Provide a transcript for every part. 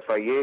FIA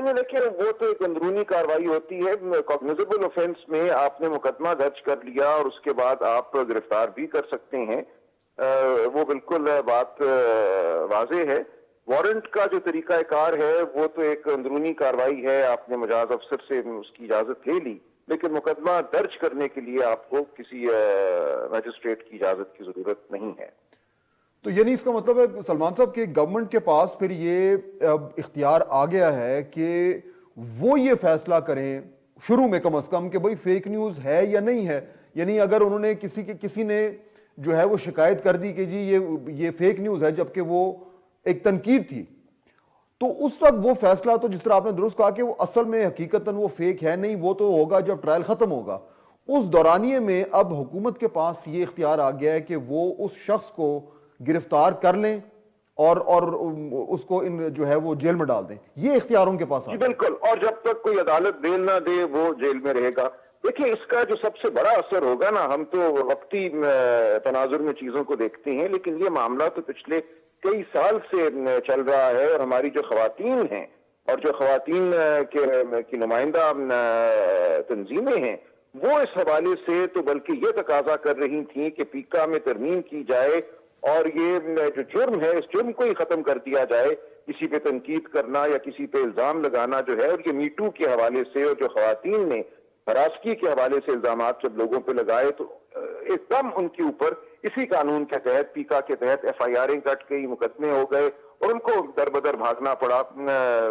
نہیں دیکھیے وہ تو ایک اندرونی کاروائی ہوتی ہے. کاگنیزیبل آفینس میں آپ نے مقدمہ درج کر لیا اور اس کے بعد آپ گرفتار بھی کر سکتے ہیں. وہ بالکل بات واضح ہے. وارنٹ کا جو طریقہ کار ہے وہ تو ایک اندرونی کاروائی ہے. آپ نے مجاز افسر سے اس کی اجازت لے لی, لیکن مقدمہ درج کرنے کے لیے آپ کو کسی مجسٹریٹ کی اجازت کی ضرورت نہیں ہے. تو یعنی اس کا مطلب ہے سلمان صاحب کہ گورنمنٹ کے پاس پھر یہ اختیار آ گیا ہے کہ وہ یہ فیصلہ کریں شروع میں کم از کم کہ بھئی فیک نیوز ہے یا نہیں ہے. یعنی اگر انہوں نے کسی نے جو ہے وہ شکایت کر دی کہ جی یہ فیک نیوز ہے جبکہ وہ ایک تنقید تھی, تو اس وقت وہ فیصلہ تو جس طرح آپ نے درست کہا کہ وہ اصل میں حقیقتاً وہ فیک ہے نہیں, وہ تو ہوگا جب ٹرائل ختم ہوگا. اس دورانیے میں اب حکومت کے پاس یہ اختیار آ گیا ہے کہ وہ اس شخص کو گرفتار کر لیں اور اس کو جو ہے وہ جیل میں ڈال دیں. یہ اختیار ان کے پاس آ جی گیا. بالکل, اور جب تک کوئی عدالت بیل نہ دے وہ جیل میں رہے گا. دیکھیں اس کا جو سب سے بڑا اثر ہوگا نا, ہم تو وقتی تناظر میں چیزوں کو دیکھتے ہیں, لیکن یہ معاملہ تو پچھلے کئی سال سے چل رہا ہے. اور ہماری جو خواتین ہیں اور جو خواتین کی نمائندہ تنظیمیں ہیں وہ اس حوالے سے تو بلکہ یہ تقاضا کر رہی تھیں کہ پیکا میں ترمیم کی جائے اور یہ جو جرم ہے اس جرم کو ہی ختم کر دیا جائے. کسی پہ تنقید کرنا یا کسی پہ الزام لگانا جو ہے, اور یہ میٹو کے حوالے سے اور جو خواتین نے ہراسگی کے حوالے سے الزامات جب لوگوں پہ لگائے تو ایک دم ان کے اوپر اسی قانون کے تحت, پیکا کے تحت ایف آئی آریں کٹ گئی, مقدمے ہو گئے اور ان کو در بدر بھاگنا پڑا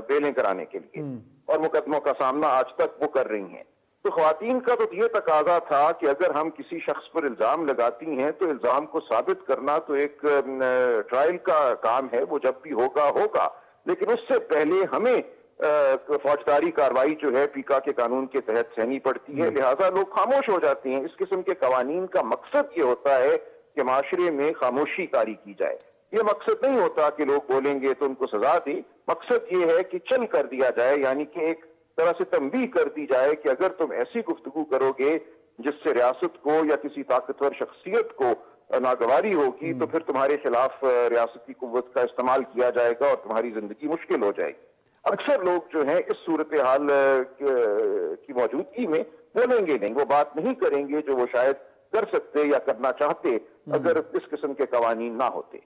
بیلیں کرانے کے لیے, اور مقدموں کا سامنا آج تک وہ کر رہی ہیں. تو خواتین کا تو یہ تقاضا تھا کہ اگر ہم کسی شخص پر الزام لگاتی ہیں تو الزام کو ثابت کرنا تو ایک ٹرائل کا کام ہے, وہ جب بھی ہوگا, لیکن اس سے پہلے ہمیں فوجداری کاروائی جو ہے پیکا کے قانون کے تحت سہنی پڑتی ہے. لہٰذا لوگ خاموش ہو جاتے ہیں. اس قسم کے قوانین کا مقصد یہ ہوتا ہے کہ معاشرے میں خاموشی کاری کی جائے. یہ مقصد نہیں ہوتا کہ لوگ بولیں گے تو ان کو سزا دیں. مقصد یہ ہے کہ چل کر دیا جائے, یعنی کہ ایک طرح سے تنبیہ کر دی جائے کہ اگر تم ایسی گفتگو کرو گے جس سے ریاست کو یا کسی طاقتور شخصیت کو ناگواری ہوگی تو پھر تمہارے خلاف ریاستی قوت کا استعمال کیا جائے گا اور تمہاری زندگی مشکل ہو جائے گی. اکثر لوگ جو ہیں اس صورتحال کی موجودگی میں بولیں گے نہیں, وہ بات نہیں کریں گے جو وہ شاید کر سکتے یا کرنا چاہتے اگر اس قسم کے قوانین نہ ہوتے.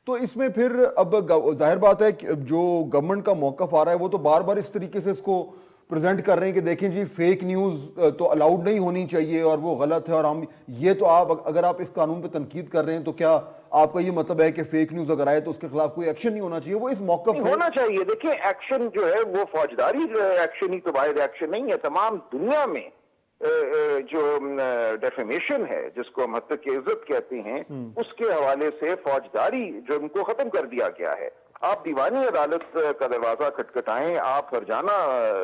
تو اس میں پھر اب ظاہر بات ہے کہ جو گورنمنٹ کا موقف آ رہا ہے وہ تو بار بار اس طریقے سے اس کو پریزنٹ کر رہے ہیں کہ دیکھیں جی فیک نیوز تو الاؤڈ نہیں ہونی چاہیے اور وہ غلط ہے, اور ہم یہ تو اگر آپ اس قانون پہ تنقید کر رہے ہیں تو کیا آپ کا یہ مطلب ہے کہ فیک نیوز اگر آئے تو اس کے خلاف کوئی ایکشن نہیں ہونا چاہیے؟ وہ اس موقف سے ہونا چاہیے. دیکھیں ایکشن جو ہے وہ فوجداری ایکشن ہی تو واحد ایکشن نہیں ہے. تمام دنیا میں جو ڈیفیمیشن ہے جس کو ہم حد عزت کہتے ہیں اس کے حوالے سے فوجداری جرم کو ختم کر دیا گیا ہے. آپ دیوانی عدالت کا دروازہ کھٹکھٹائیں, آپ ہرجانہ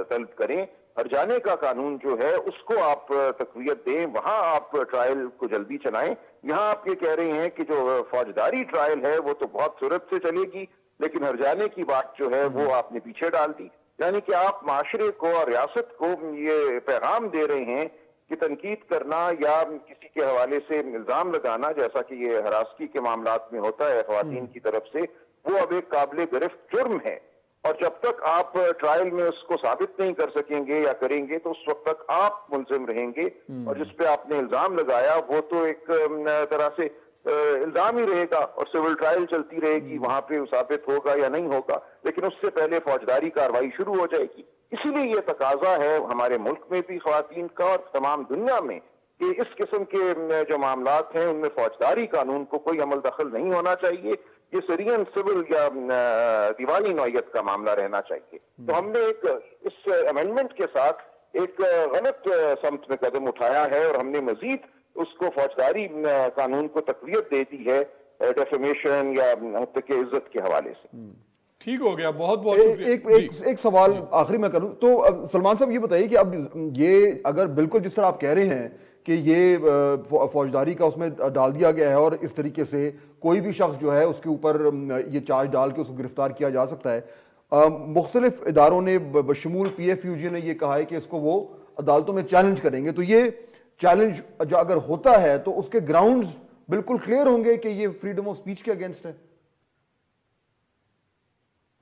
طلب کریں, ہرجانے کا قانون جو ہے اس کو آپ تقویت دیں, وہاں آپ ٹرائل کو جلدی چلائیں. یہاں آپ یہ کہہ رہے ہیں کہ جو فوجداری ٹرائل ہے وہ تو بہت سرعت سے چلے گی, لیکن ہرجانے کی بات جو ہے وہ آپ نے پیچھے ڈال دی. یعنی کہ آپ معاشرے کو اور ریاست کو یہ پیغام دے رہے ہیں کہ تنقید کرنا یا کسی کے حوالے سے الزام لگانا, جیسا کہ یہ ہراسگی کے معاملات میں ہوتا ہے خواتین کی طرف سے, وہ اب ایک قابل گرفت جرم ہے. اور جب تک آپ ٹرائل میں اس کو ثابت نہیں کر سکیں گے یا کریں گے تو اس وقت تک آپ ملزم رہیں گے, اور جس پہ آپ نے الزام لگایا وہ تو ایک طرح سے الزام ہی رہے گا اور سول ٹرائل چلتی رہے گی, وہاں پہ ثابت ہوگا یا نہیں ہوگا, لیکن اس سے پہلے فوجداری کاروائی شروع ہو جائے گی. اسی لیے یہ تقاضا ہے ہمارے ملک میں بھی خواتین کا اور تمام دنیا میں کہ اس قسم کے جو معاملات ہیں ان میں فوجداری قانون کو کوئی عمل دخل نہیں ہونا چاہیے. یہ سرین سول یا دیوالی نوعیت کا معاملہ رہنا چاہیے. تو ہم نے اس امینڈمنٹ کے ساتھ ایک غلط سمت میں قدم اٹھایا ہے اور ہم نے مزید اس کو فوجداری قانون کو تقویت دے دی ہے ڈیفیمیشن یا حد عزت کے حوالے سے. ٹھیک ہو گیا, بہت بہت شکریہ. ایک سوال آخری میں کروں تو سلمان صاحب یہ بتائیے کہ اب یہ اگر بالکل جس طرح آپ کہہ رہے ہیں کہ یہ فوجداری کا اس میں ڈال دیا گیا ہے اور اس طریقے سے کوئی بھی شخص جو ہے اس کے اوپر یہ چارج ڈال کے اس کو گرفتار کیا جا سکتا ہے, مختلف اداروں نے بشمول پی ایف یو جی نے یہ کہا ہے کہ اس کو وہ عدالتوں میں چیلنج کریں گے. تو یہ چیلنج جو اگر ہوتا ہے تو اس کے گراؤنڈز بالکل کلیئر ہوں گے کہ یہ فریڈم آف سپیچ کے اگینسٹ ہے؟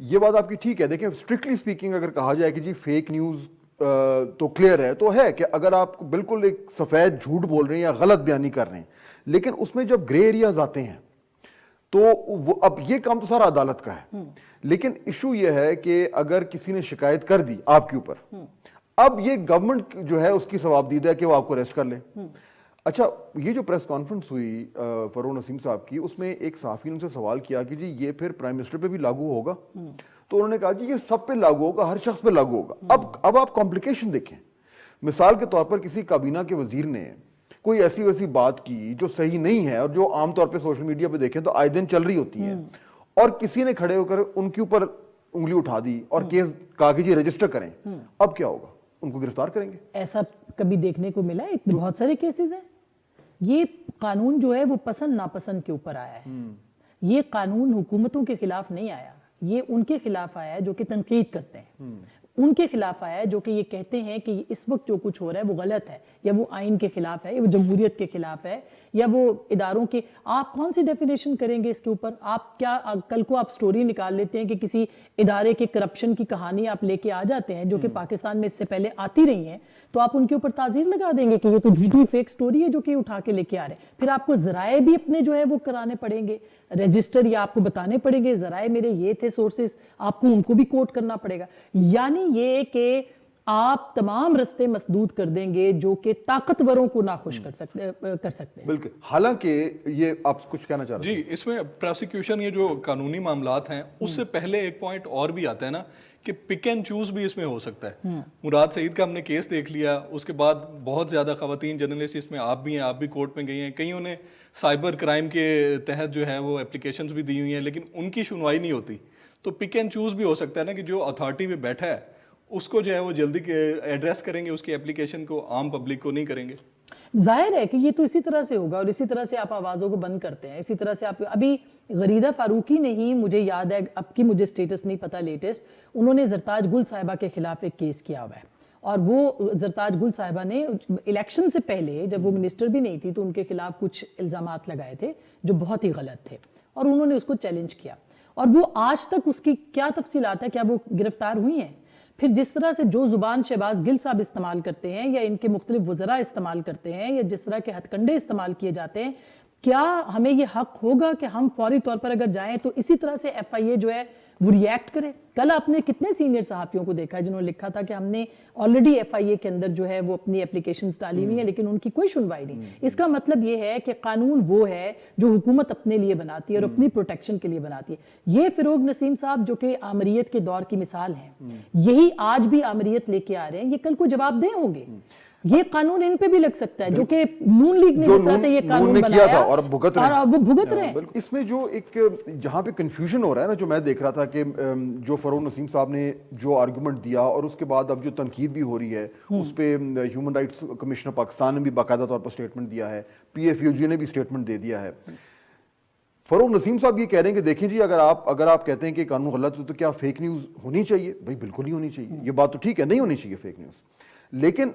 یہ بات آپ کی ٹھیک ہے. دیکھیں اسٹرکٹلی اسپیکنگ اگر کہا جائے کہ جی فیک نیوز تو کلیئر ہے تو ہے کہ اگر آپ بالکل ایک سفید جھوٹ بول رہے ہیں یا غلط بیانی کر رہے ہیں, لیکن اس میں جب گرے ایریاز آتے ہیں تو وہ اب یہ کام تو سارا عدالت کا ہے. لیکن ایشو یہ ہے کہ اگر کسی نے شکایت کر دی آپ کے اوپر, اب یہ گورنمنٹ جو ہے اس کی ثوابدید ہے کہ وہ آپ کو اریسٹ کر لے. اچھا, یہ جو پریس کانفرنس ہوئی فروغ نسیم صاحب کی, اس میں ایک صحافی نے ان سے سوال کیا کہ جی یہ پھر پرائم منسٹر پہ بھی لاگو ہوگا؟ تو انہوں نے کہا جی یہ سب پہ لاگو ہوگا, ہر شخص پہ لاگو ہوگا. اب آپ کمپلیکیشن دیکھیں. مثال کے طور پر کسی کابینہ کے وزیر نے کوئی ایسی ویسی بات کی جو صحیح نہیں ہے اور جو عام طور پہ سوشل میڈیا پہ دیکھیں تو آئے دن چل رہی ہوتی ہے, اور کسی نے کھڑے ہو کر ان کے اوپر انگلی اٹھا دی اور کیس کہا کہ جی رجسٹر کریں, اب کیا ہوگا؟ ان کو گرفتار کریں گے. ایسا کبھی دیکھنے کو ملا ہے؟ بہت سارے کیسز ہیں. یہ قانون جو ہے وہ پسند ناپسند کے اوپر آیا ہے. یہ قانون حکومتوں کے خلاف نہیں آیا, یہ ان کے خلاف آیا ہے جو کہ تنقید کرتے ہیں, ان کے خلاف آیا ہے جو کہ یہ کہتے ہیں کہ اس وقت جو کچھ ہو رہا ہے وہ غلط ہے, یا وہ آئین کے خلاف ہے, یا وہ جمہوریت کے خلاف ہے, یا وہ اداروں کے. آپ کون سی ڈیفینیشن کریں گے اس کے اوپر؟ آپ کیا کل کو آپ سٹوری نکال لیتے ہیں کہ کسی ادارے کے کرپشن کی کہانی آپ لے کے آ جاتے ہیں جو کہ پاکستان میں اس سے پہلے آتی رہی ہیں, تو آپ ان کے اوپر تعزیر لگا دیں گے کہ یہ تو جھوٹی فیک سٹوری ہے جو کہ اٹھا کے لے کے آ رہے ہیں. پھر آپ کو ذرائع بھی اپنے جو ہے وہ کرانے پڑیں گے رجسٹر, یا آپ کو بتانے پڑیں گے ذرائع میرے یہ تھے سورسز, آپ کو ان کو بھی کوٹ کرنا پڑے گا. یعنی یہ کہ آپ تمام رستے مسدود کر دیں گے جو کہ طاقتوروں کو ناخوش کر سکتے ہیں. بالکل. حالانکہ یہ آپ کچھ کہنا چاہ رہے ہیں؟ جی, اس میں پروسیکیوشن یہ جو قانونی معاملات ہیں اس سے پہلے ایک پوائنٹ اور بھی آتا ہے نا کہ پک اینڈ چوز بھی اس میں ہو سکتا ہے. مراد سعید کا ہم نے کیس دیکھ لیا, اس کے بعد بہت زیادہ خواتین جرنلسٹ, اس میں آپ بھی ہیں, آپ بھی کورٹ میں گئی ہیں, کئیوں نے سائبر کرائم کے تحت جو ہے وہ اپلیکیشنز بھی دی ہوئی ہیں, لیکن ان کی سنوائی نہیں ہوتی. تو پک اینڈ چوز بھی ہو سکتا ہے نا کہ جو اتھارٹی پہ بیٹھا ہے اس کو جو ہے وہ جلدی ایڈریس کریں گے, اس کی اپلیکیشن کو عام پبلک کو نہیں کریں گے. ظاہر ہے کہ یہ تو اسی طرح سے ہوگا, اور اسی طرح سے آپ آوازوں کو بند کرتے ہیں. اسی طرح سے آپ ابھی غریدہ فاروقی نے ہی, مجھے یاد ہے, اب کی مجھے سٹیٹس نہیں پتا لیٹسٹ, انہوں نے زرتاج گل صاحبہ کے خلاف ایک کیس کیا ہوا ہے, اور وہ زرتاج گل صاحبہ نے الیکشن سے پہلے جب وہ منسٹر بھی نہیں تھی تو ان کے خلاف کچھ الزامات لگائے تھے جو بہت ہی غلط تھے, اور انہوں نے اس کو چیلنج کیا, اور وہ آج تک اس کی کیا تفصیلات ہے, کیا وہ گرفتار ہوئی ہیں. پھر جس طرح سے جو زبان شہباز گل صاحب استعمال کرتے ہیں, یا ان کے مختلف وزراء استعمال کرتے ہیں, یا جس طرح کے ہتھ کنڈے استعمال کیے جاتے ہیں, کیا ہمیں یہ حق ہوگا کہ ہم فوری طور پر اگر جائیں تو اسی طرح سے ایف آئی اے جو ہے وہ ریئیکٹ کرے؟ کل آپ نے کتنے سینئر صحافیوں کو دیکھا ہے جنہوں نے لکھا تھا کہ ہم نے آلریڈی ایف آئی اے کے اندر جو ہے وہ اپنی اپلیکیشنز ڈالی ہوئی ہیں, لیکن ان کی کوئی سنوائی نہیں. اس کا مطلب یہ ہے کہ قانون وہ ہے جو حکومت اپنے لیے بناتی ہے اور اپنی پروٹیکشن کے لیے بناتی ہے. یہ فروغ نسیم صاحب جو کہ آمریت کے دور کی مثال ہیں, یہی آج بھی آمریت لے کے آ رہے ہیں, یہ کل کو جواب دہ ہوں گے. یہ قانون ان پہ بھی لگ سکتا ہے جو کہ نون لیگ نے جس طرح سے یہ قانون بنایا اور وہ بھگت رہے ہیں. اس میں جو ایک جہاں پہ کنفیوژن ہو رہا ہے نا, جو میں دیکھ رہا تھا کہ جو فروغ نسیم صاحب نے جو آرگومنٹ دیا, اور اس کے بعد اب جو تنقید بھی ہو رہی ہے اس پہ ہیومن رائٹس کمشنر پاکستان نے بھی باقاعدہ طور پر سٹیٹمنٹ دیا ہے, پی ایف یو جی نے بھی سٹیٹمنٹ دے دیا ہے. فروغ نسیم صاحب یہ کہہ رہے ہیں کہ دیکھیں جی اگر آپ کہتے ہیں کہ قانون غلط ہے تو کیا فیک نیوز ہونی چاہیے؟ بھائی بالکل نہیں ہونی چاہیے, یہ بات تو ٹھیک ہے, نہیں ہونی چاہیے فیک نیوز, لیکن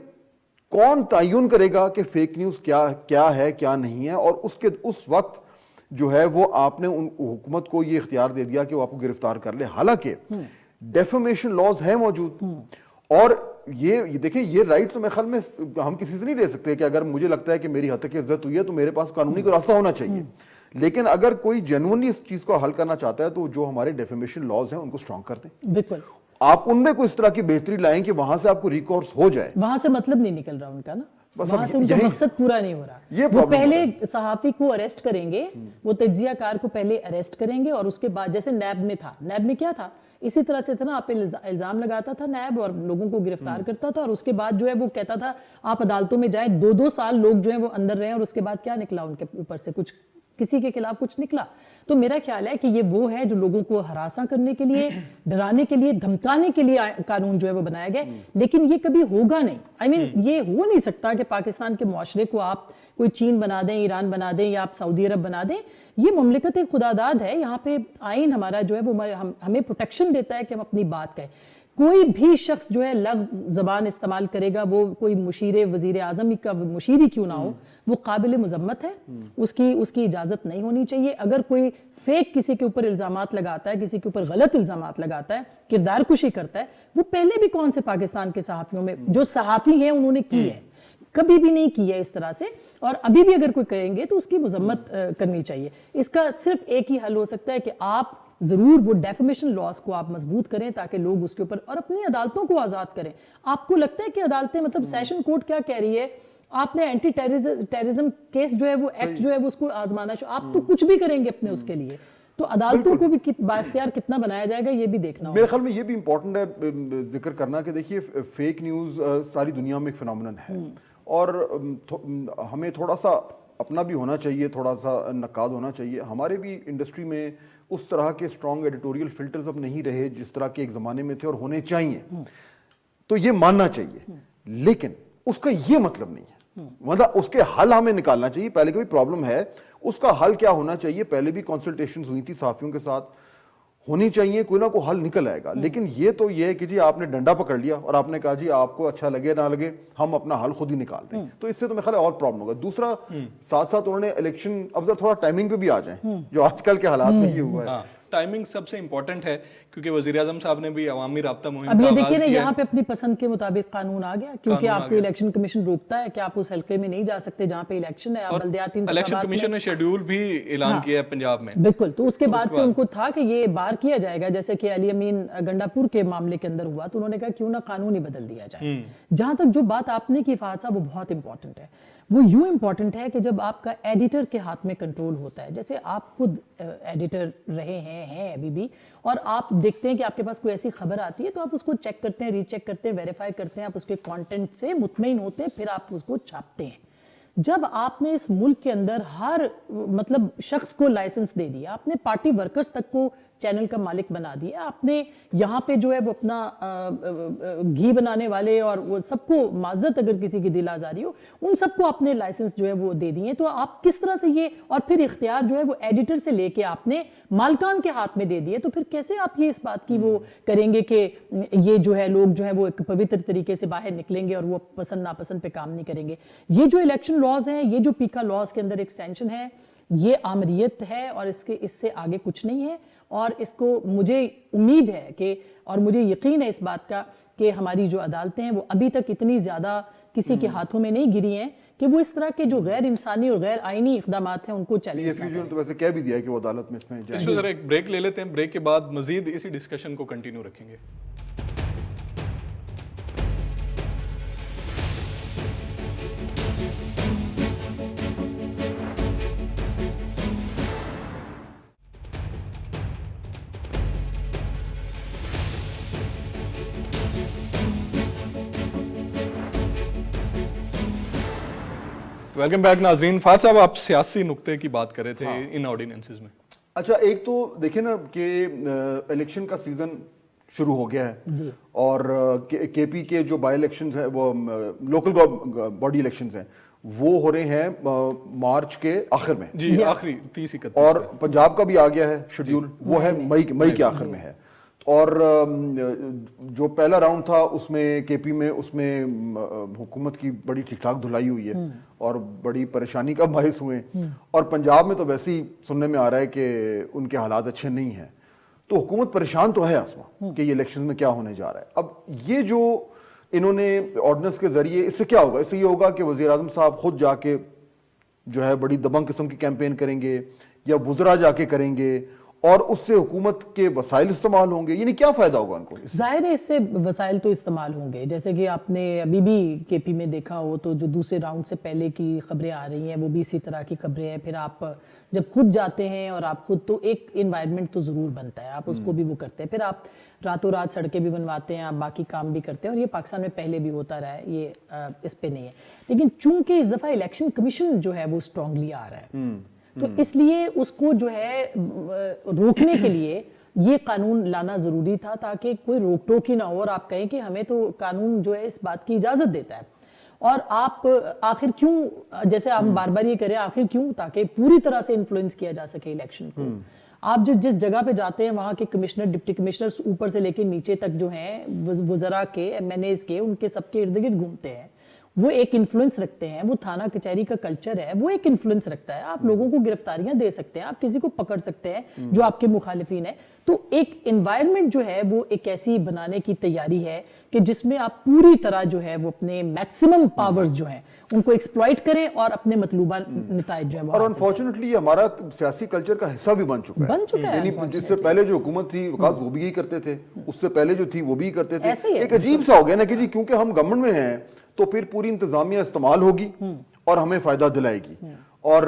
کون تعین کرے گا کہ فیک نیوز کیا ہے کیا نہیں ہے؟ اور اس وقت جو ہے وہ آپ نے حکومت کو یہ اختیار دے دیا کہ وہ آپ کو گرفتار کر لے, حالانکہ ڈیفیمیشن لاز ہیں موجود. اور یہ دیکھیں, یہ رائٹ تو میرے خیال میں ہم کسی سے نہیں لے سکتے کہ اگر مجھے لگتا ہے کہ میری حد عزت ہوئی ہے تو میرے پاس قانونی کوئی راستہ ہونا چاہیے, لیکن اگر کوئی جینوئنلی اس چیز کو حل کرنا چاہتا ہے تو جو ہمارے ڈیفیمیشن لاز ہیں ان کو اسٹرانگ کر دیں. بالکل, آپ ان میں کوئی اس طرح کی بہتری لائیں کہ وہاں سے آپ کو ریکورس ہو جائے. وہاں سے مطلب نہیں نکل رہا ان کا نا, وہاں سے ان کا مقصد پورا نہیں ہو رہا. وہ پہلے صحافی کو اریسٹ کریں گے, وہ تجزیہ کار کو پہلے اریسٹ کریں گے, اور اس کے بعد جیسے نیب میں تھا, نیب میں کیا تھا, اسی طرح سے تھا نا, آپ الزام لگاتا تھا نیب اور لوگوں کو گرفتار کرتا تھا, اور اس کے بعد جو ہے وہ کہتا تھا آپ عدالتوں میں جائیں, 2 سال لوگ جو ہیں وہ اندر رہے, اور اس کے بعد کیا نکلا ان کے اوپر سے؟ کچھ کسی کے خلاف کچھ نکلا. تو میرا خیال ہے کہ یہ وہ ہے جو لوگوں کو ہراساں کرنے کے لیے, ڈرانے کے لیے, دھمکانے کے لیے قانون جو ہے وہ بنایا گیا, لیکن یہ کبھی ہوگا نہیں. یہ ہو نہیں سکتا کہ پاکستان کے معاشرے کو آپ کوئی چین بنا دیں, ایران بنا دیں, یا آپ سعودی عرب بنا دیں. یہ مملکت خداداد ہے, یہاں پہ آئین ہمارا جو ہے وہ ہمیں پروٹیکشن دیتا ہے کہ ہم اپنی بات کہیں. کوئی بھی شخص جو ہے لغو زبان استعمال کرے گا، وہ کوئی مشیر وزیر اعظم کا مشیر ہی کیوں نہ ہو، وہ قابل مذمت ہے، اس کی اجازت نہیں ہونی چاہیے۔ اگر کوئی فیک کسی کے اوپر الزامات لگاتا ہے، کسی کے اوپر غلط الزامات لگاتا ہے، کردار کشی کرتا ہے، وہ پہلے بھی کون سے پاکستان کے صحافیوں میں جو صحافی ہیں انہوں نے کی ہے، کبھی بھی نہیں کی ہے اس طرح سے، اور ابھی بھی اگر کوئی کہیں گے تو اس کی مذمت کرنی چاہیے۔ اس کا صرف ایک ہی حل ہو سکتا ہے کہ آپ ضرور وہ ڈیفیمیشن لاز کو آپ مضبوط کریں تاکہ لوگ اس کے اوپر، اور اپنی عدالتوں کو آزاد کریں۔ آپ کو لگتا ہے کہ عدالتیں مطلب سیشن کورٹ کیا کہہ رہی ہے، آپ نے اینٹی ٹیررزم کیس جو ہے وہ ایکٹ جو ہے وہ اس کو آزمانا، آپ تو کچھ بھی کریں گے اپنے اس کے لیے، تو عدالتوں کو بھی بااختیار کتنا بنایا جائے گا یہ بھی دیکھنا ہوگا۔ میرے خیال میں یہ بھی امپورٹنٹ ہے ذکر کرنا کہ دیکھیے فیک نیوز ساری دنیا میں ایک فینومینن ہے، اور ہمیں تھوڑا سا اپنا بھی ہونا چاہیے، تھوڑا سا نقاد ہونا چاہیے۔ ہمارے بھی انڈسٹری میں اس طرح کے اسٹرانگ ایڈیٹوریل فلٹرز اب نہیں رہے جس طرح کے ایک زمانے میں تھے، اور ہونے چاہیے، تو یہ ماننا چاہیے، لیکن اس کا یہ مطلب نہیں ہے، مطلب اس کے حل ہمیں نکالنا چاہیے۔ پہلے کوئی پرابلم ہے، اس کا حل کیا ہونا چاہیے، پہلے بھی کنسلٹیشنز ہوئی تھی صحافیوں کے ساتھ، ہونی چاہیے، کوئی نہ کوئی حل نکل آئے گا۔ لیکن یہ تو یہ ہے کہ جی آپ نے ڈنڈا پکڑ لیا اور آپ نے کہا جی آپ کو اچھا لگے نہ لگے ہم اپنا حل خود ہی نکال رہے ہیں، تو اس سے تو میرے خیال ہے اور پرابلم ہوگا۔ دوسرا ساتھ ساتھ انہوں نے الیکشن، اب ذرا تھوڑا ٹائمنگ پہ بھی آ جائیں، جو آج کل کے حالات میں یہ ہوا ہے۔ ٹائمنگ سب سے امپورٹنٹ ہے، کیونکہ وزیر اعظم صاحب نے بھی عوامی رابطہ مہم اب کا یہ آغاز دیکھیے نا، کیا یہاں پہ اپنی پسند کے مطابق قانون آ گیا، کیونکہ آپ کو الیکشن کمیشن روکتا ہے کہ آپ اس حلقے میں نہیں جا سکتے جہاں پہ الیکشن ہے، آپ بلدیاتی الیکشن انتخابات کمیشن نے شیڈیول بھی اعلان کیا ہے پنجاب میں، بالکل، تو اس کے بعد سے ان کو تھا کہ یہ بار کیا جائے گا، جیسے کہ علی امین گنڈا پور کے معاملے کے اندر ہوا، تو انہوں نے کہا کیوں نہ قانون ہی بدل دیا جائے۔ جہاں تک جو بات آپ نے کی فہد صاحب، وہ بہت امپورٹنٹ ہے، وہ یوں امپورٹنٹ ہے کہ جب آپ کا ایڈیٹر کے ہاتھ میں کنٹرول ہوتا ہے، جیسے آپ خود ایڈیٹر رہے ہیں ابھی بھی، اور آپ دیکھتے ہیں کہ آپ کے پاس کوئی ایسی خبر آتی ہے تو آپ اس کو چیک کرتے ہیں، ری چیک کرتے ہیں، ویریفائی کرتے ہیں، آپ اس کے کانٹینٹ سے مطمئن ہوتے ہیں، پھر آپ اس کو چھاپتے ہیں۔ جب آپ نے اس ملک کے اندر ہر مطلب شخص کو لائسنس دے دیا، آپ نے پارٹی ورکرز تک کو چینل کا مالک بنا دیا، آپ نے یہاں پہ جو ہے وہ اپنا گھی بنانے والے اور وہ سب کو، معذرت اگر کسی کی دل آزاری ہو، ان سب کو آپ نے لائسنس جو ہے وہ دے دیے، تو آپ کس طرح سے یہ، اور پھر اختیار جو ہے وہ ایڈیٹر سے لے کے آپ نے مالکان کے ہاتھ میں دے دیے، تو پھر کیسے آپ یہ اس بات کی وہ کریں گے کہ یہ جو ہے لوگ جو ہے وہ ایک پوتر طریقے سے باہر نکلیں گے اور وہ پسند ناپسند پہ کام نہیں کریں گے۔ یہ جو الیکشن لاز ہیں، یہ جو پیکا لاز کے اندر ایکسٹینشن ہے، یہ آمریت ہے، اور اس سے آگے کچھ نہیں ہے، اور اس کو مجھے امید ہے کہ، اور مجھے یقین ہے اس بات کا کہ ہماری جو عدالتیں ہیں وہ ابھی تک اتنی زیادہ کسی کے ہاتھوں میں نہیں گری ہیں کہ وہ اس طرح کے جو غیر انسانی اور غیر آئینی اقدامات ہیں ان کو چیلنج پی ایف یو نے تو ویسے کہہ بھی دیا ہے کہ وہ عدالت میں اس میں جائیں اس میں ذرا ایک بریک لے لیتے ہیں، بریک کے بعد مزید اسی ڈسکشن کو کنٹینیو رکھیں گے۔ ویلکم بیک ناظرین۔ فہد صاحب، آپ سیاسی نقطے کی بات کر رہے تھے ان آرڈیننسز میں۔ اچھا، ایک تو دیکھیں نا کہ الیکشن کا سیزن شروع ہو گیا ہے، اور کے پی کے جو بائی الیکشنز ہیں، وہ لوکل باڈی الیکشنز ہیں، وہ ہو رہے ہیں مارچ کے آخر میں، جی آخری 30-31، اور پنجاب کا بھی آ گیا ہے شیڈیول، وہ ہے مئی کے آخر میں ہے، اور جو پہلا راؤنڈ تھا اس میں کے پی میں، اس میں حکومت کی بڑی ٹھیک ٹھاک دھلائی ہوئی ہے اور بڑی پریشانی کا باعث ہوئے، اور پنجاب میں تو ویسے ہی سننے میں آ رہا ہے کہ ان کے حالات اچھے نہیں ہیں، تو حکومت پریشان تو ہے آسما کہ یہ الیکشن میں کیا ہونے جا رہا ہے۔ اب یہ جو انہوں نے آرڈیننس کے ذریعے، اس سے کیا ہوگا؟ اس سے یہ ہوگا کہ وزیر اعظم صاحب خود جا کے جو ہے بڑی دبنگ قسم کی کیمپین کریں گے، یا وزراء جا کے کریں گے، اور اس سے حکومت کے وسائل استعمال ہوں گے، یعنی کیا فائدہ ہوگا ان کو؟ ظاہر ہے اس سے وسائل تو استعمال ہوں گے، جیسے کہ آپ نے ابھی بھی کے پی میں دیکھا ہو تو جو دوسرے راؤنڈ سے پہلے کی خبریں آ رہی ہیں وہ بھی اسی طرح کی خبریں ہیں۔ پھر آپ جب خود جاتے ہیں اور آپ خود، تو ایک انوائرمنٹ تو ضرور بنتا ہے، آپ اس کو بھی وہ کرتے ہیں، پھر آپ راتوں رات سڑکیں بھی بنواتے ہیں، آپ باقی کام بھی کرتے ہیں، اور یہ پاکستان میں پہلے بھی ہوتا رہا ہے، یہ اس پہ نہیں ہے۔ لیکن چونکہ اس دفعہ الیکشن کمیشن جو ہے وہ اسٹرانگلی آ رہا ہے، تو اس لیے اس کو جو ہے روکنے کے لیے یہ قانون لانا ضروری تھا، تاکہ کوئی روک ٹوک ہی نہ ہو، اور آپ کہیں کہ ہمیں تو قانون جو ہے اس بات کی اجازت دیتا ہے، اور آپ آخر کیوں, جیسے ہم بار بار یہ کریں, آخر کیوں, تاکہ پوری طرح سے انفلوئنس کیا جا سکے الیکشن کو. آپ جس جگہ پہ جاتے ہیں وہاں کے کمشنر, ڈپٹی کمشنر اوپر سے لے کے نیچے تک جو ہیں وزراء کے, ایم این ایز کے, ان کے سب کے ارد گرد گھومتے ہیں, وہ ایک انفلوئنس رکھتے ہیں. وہ تھانہ کچہری کا کلچر ہے, وہ ایک انفلوئنس رکھتا ہے. آپ لوگوں کو گرفتاریاں دے سکتے ہیں, آپ کسی کو پکڑ سکتے ہیں جو آپ کے مخالفین ہیں. تو ایک انوائرمنٹ جو ہے وہ ایک ایسی بنانے کی تیاری ہے کہ جس میں آپ پوری طرح جو ہے وہ اپنے میکسیمم پاورز جو ہیں ان کو ایکسپلائٹ کریں اور اپنے مطلوبہ نتائج جو ہیں. اور انفارچونیٹلی یہ ہمارا سیاسی کلچر کا حصہ بھی بن چکا ہے. یعنی جس سے پہلے جو حکومت تھی وکاس وہ بھی یہی کرتے تھے, اس سے پہلے جو تھی وہ بھی یہی کرتے تھے. ایک عجیب سا ہو گیا نا کہ جی کیونکہ ہم گورنمنٹ میں ہیں تو پھر پوری انتظامیہ استعمال ہوگی اور ہمیں فائدہ دلائے گی. اور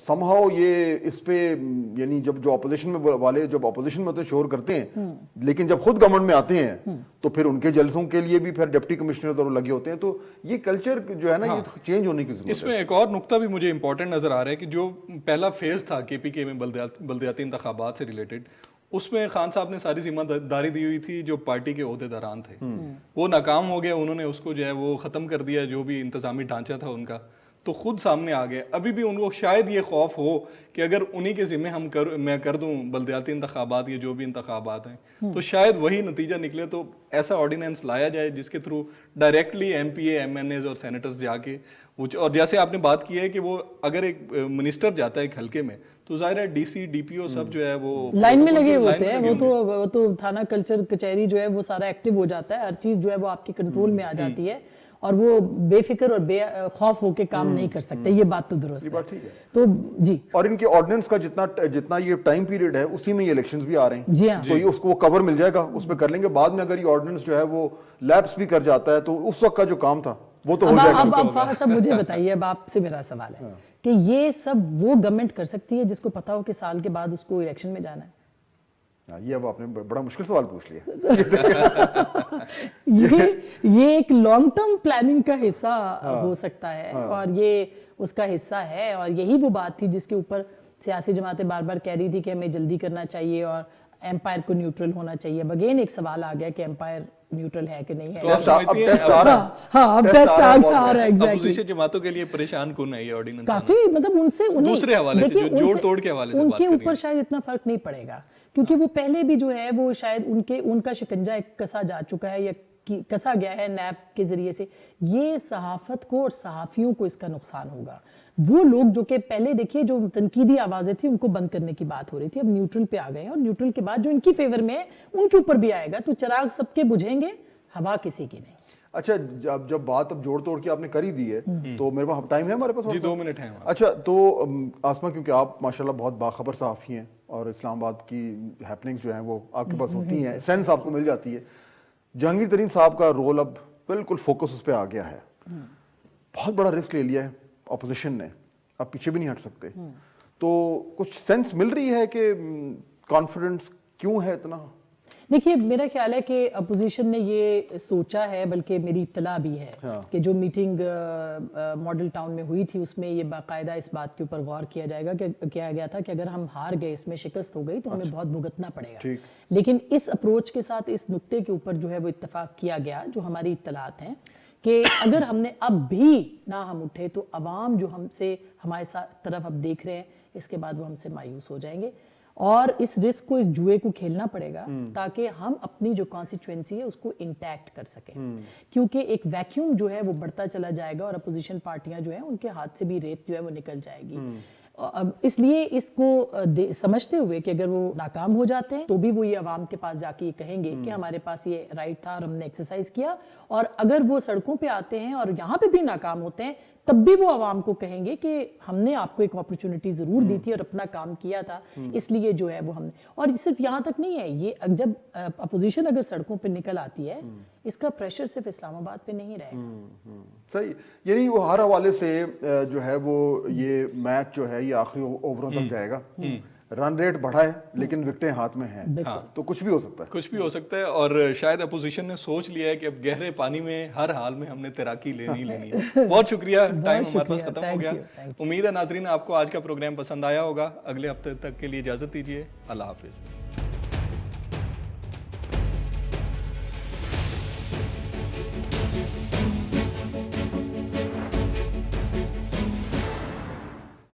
سمہاؤ یہ اس پہ یعنی جب جو اپوزیشن میں والے جب اپوزیشن میں ہوتے ہیں شور کرتے ہیں, لیکن جب خود گورنمنٹ میں آتے ہیں تو پھر ان کے جلسوں کے لیے بھی پھر ڈپٹی کمشنر اور لگے ہوتے ہیں. تو یہ کلچر جو ہے نا یہ چینج ہونے کی ضرورت ہے. اس میں ایک اور نقطہ بھی مجھے امپورٹنٹ نظر آ رہا ہے کہ جو پہلا فیز تھا کے پی کے میں بلدیاتی انتخابات سے ریلیٹڈ, اس میں خان صاحب نے ساری ذمہ داری دی ہوئی تھی جو پارٹی کے عہدیداران تھے, وہ ناکام ہو گئے, انہوں نے اس کو جو ہے وہ ختم کر دیا, جو بھی انتظامی ڈھانچہ تھا ان کا, تو خود سامنے آ گئے. ابھی بھی ان کو شاید یہ خوف ہو کہ اگر انہی کے ذمہ میں کر دوں بلدیاتی انتخابات یا جو بھی انتخابات ہیں تو شاید وہی نتیجہ نکلے. تو ایسا آرڈیننس لایا جائے جس کے تھرو ڈائریکٹلی ایم پی اے, ایم این ایز اور سینیٹرز جا کے, اور جیسے آپ نے بات کی ہے کہ وہ اگر ایک منسٹر جاتا ہے ایک حلقے میں تو ظاہر ہے ڈی سی ڈی پی او سب جو ہے وہ لائن میں لگے ہوتے ہیں. وہ تو تھانہ کلچر کچہری جو ہے وہ سارا ایکٹیو ہو جاتا ہے, ہر چیز جو ہے وہ آپ کے کنٹرول میں آ جاتی ہے اور وہ بے فکر اور بے خوف ہو کے کام نہیں کر سکتے. یہ بات تو درست ہے. تو جی, اور ان کے آرڈیننس کا جتنا یہ ٹائم پیریڈ ہے اسی میں یہ الیکشنز بھی آ رہے ہیں. جی ہاں, تو یہ اس کو کور مل جائے گا, اس پہ کر لیں گے. بعد میں اگر یہ آرڈیننس جو ہے وہ لیپس بھی کر جاتا ہے تو اس وقت کا جو کام تھا وہ تو ہو جائے گا. اب فاہد صاحب مجھے بتائیے, اب آپ سے میرا سوال ہے کہ یہ سب وہ گورنمنٹ کر سکتی ہے جس کو پتا ہو کہ سال کے بعد اس کو الیکشن میں جانا ہے؟ یہ اب آپ نے بڑا مشکل سوال پوچھ لیا. یہ ایک لانگ ٹرم پلاننگ کا حصہ ہو سکتا ہے اور یہ اس کا حصہ ہے. اور یہی وہ بات تھی جس کے اوپر سیاسی جماعتیں بار بار کہہ رہی تھی کہ ہمیں جلدی کرنا چاہیے اور ایمپائر کو نیوٹرل ہونا چاہیے. اب اگین ایک سوال آ گیا کہ ایمپائر نیوٹرل ہے کہ نہیں ہے. اپوزیشن جماعتوں کے لیے پریشان کن ہے یہ آرڈیننس کافی, مطلب ان سے دوسرے حوالے سے جوڑ توڑ کے حوالے سے ان کے اوپر شاید اتنا فرق نہیں پڑے گا کیونکہ وہ پہلے بھی جو ہے وہ شاید ان کا شکنجہ کسا جا چکا ہے یا کسا گیا ہے نیب کے ذریعے سے. یہ صحافت کو اور صحافیوں کو اس کا نقصان ہوگا. وہ لوگ جو کہ پہلے دیکھیے جو تنقیدی آوازیں تھیں ان کو بند کرنے کی بات ہو رہی تھی, اب نیوٹرل پہ آ گئے ہیں اور نیوٹرل کے بعد جو ان کی فیور میں ہے ان کے اوپر بھی آئے گا. تو چراغ سب کے بجھیں گے, ہوا کسی کی نہیں. اچھا, جب بات اب جوڑ توڑ کے آپ نے کری دی ہے تو میرے پاس ٹائم ہے ہمارے پاس؟ جی 2 منٹ ہیں. اچھا, تو آسما کیونکہ آپ ماشاءاللہ بہت باخبر صحافی ہیں اور اسلام آباد کی ہیپننگز جو ہیں وہ آپ کے پاس ہوتی ہیں, سینس آپ کو مل جاتی ہے. جہانگیر ترین صاحب کا رول اب بالکل فوکس اس پہ آ گیا ہے. بہت بڑا رسک لے لیا ہے اپوزیشن نے, اب پیچھے بھی نہیں ہٹ سکتے. تو کچھ سینس مل رہی ہے کہ کانفیڈنس کیوں ہے اتنا؟ دیکھیے میرا خیال ہے کہ اپوزیشن نے یہ سوچا ہے, بلکہ میری اطلاع بھی ہے کہ جو میٹنگ ماڈل ٹاؤن میں ہوئی تھی اس میں یہ باقاعدہ اس بات کے اوپر غور کیا جائے گا کہ کیا گیا تھا کہ اگر ہم ہار گئے, اس میں شکست ہو گئی تو ہمیں بہت بھگتنا پڑے گا. لیکن اس اپروچ کے ساتھ اس نقطے کے اوپر جو ہے وہ اتفاق کیا گیا, جو ہماری اطلاعات ہیں, کہ اگر ہم نے اب بھی نہ ہم اٹھے تو عوام جو ہمارے طرف اب دیکھ رہے ہیں اس کے بعد وہ ہم سے مایوس ہو جائیں گے. اور اس رسک کو, اس جوئے کو کھیلنا پڑے گا تاکہ ہم اپنی جو کانسٹیچوئنسی ہے اس کو انٹیکٹ کر سکیں. کیونکہ ایک ویکیوم جو ہے وہ بڑھتا چلا جائے گا اور اپوزیشن پارٹیاں جو ہیں ان کے ہاتھ سے بھی ریت جو ہے وہ نکل جائے گی. اس لیے اس کو سمجھتے ہوئے کہ اگر وہ ناکام ہو جاتے ہیں تو بھی وہ یہ عوام کے پاس جا کے یہ کہیں گے کہ ہمارے پاس یہ رائٹ تھا اور ہم نے ایکسرسائز کیا. اور اگر وہ سڑکوں پہ آتے ہیں اور یہاں پہ بھی ناکام ہوتے ہیں تب بھی وہ عوام کو کہیں گے کہ ہم نے آپ کو ایک اپرچونٹی ضرور دی تھی اور اپنا کام کیا تھا, اس لیے جو ہے وہ ہم نے. اور صرف یہاں تک نہیں ہے, یہ جب اپوزیشن اگر سڑکوں پہ نکل آتی ہے اس کا پریشر صرف اسلام آباد پہ نہیں رہے گا. صحیح, یعنی وہ ہر حوالے سے جو ہے وہ یہ میچ جو ہے یہ آخری اووروں تک جائے گا. رن ریٹ بڑھا ہے لیکن وکٹیں ہاتھ میں ہیں, تو کچھ بھی ہو سکتا ہے. کچھ بھی ہو سکتا ہے. اور شاید اپوزیشن نے سوچ لیا ہے کہ اب گہرے پانی میں ہر حال میں ہم نے تیراکی لینی ہے. بہت شکریہ, ٹائم ہمارے پاس ختم ہو گیا. امید ہے ناظرین آپ کو آج کا پروگرام پسند آیا ہوگا. اگلے ہفتے تک کے لیے اجازت دیجیے. اللہ حافظ.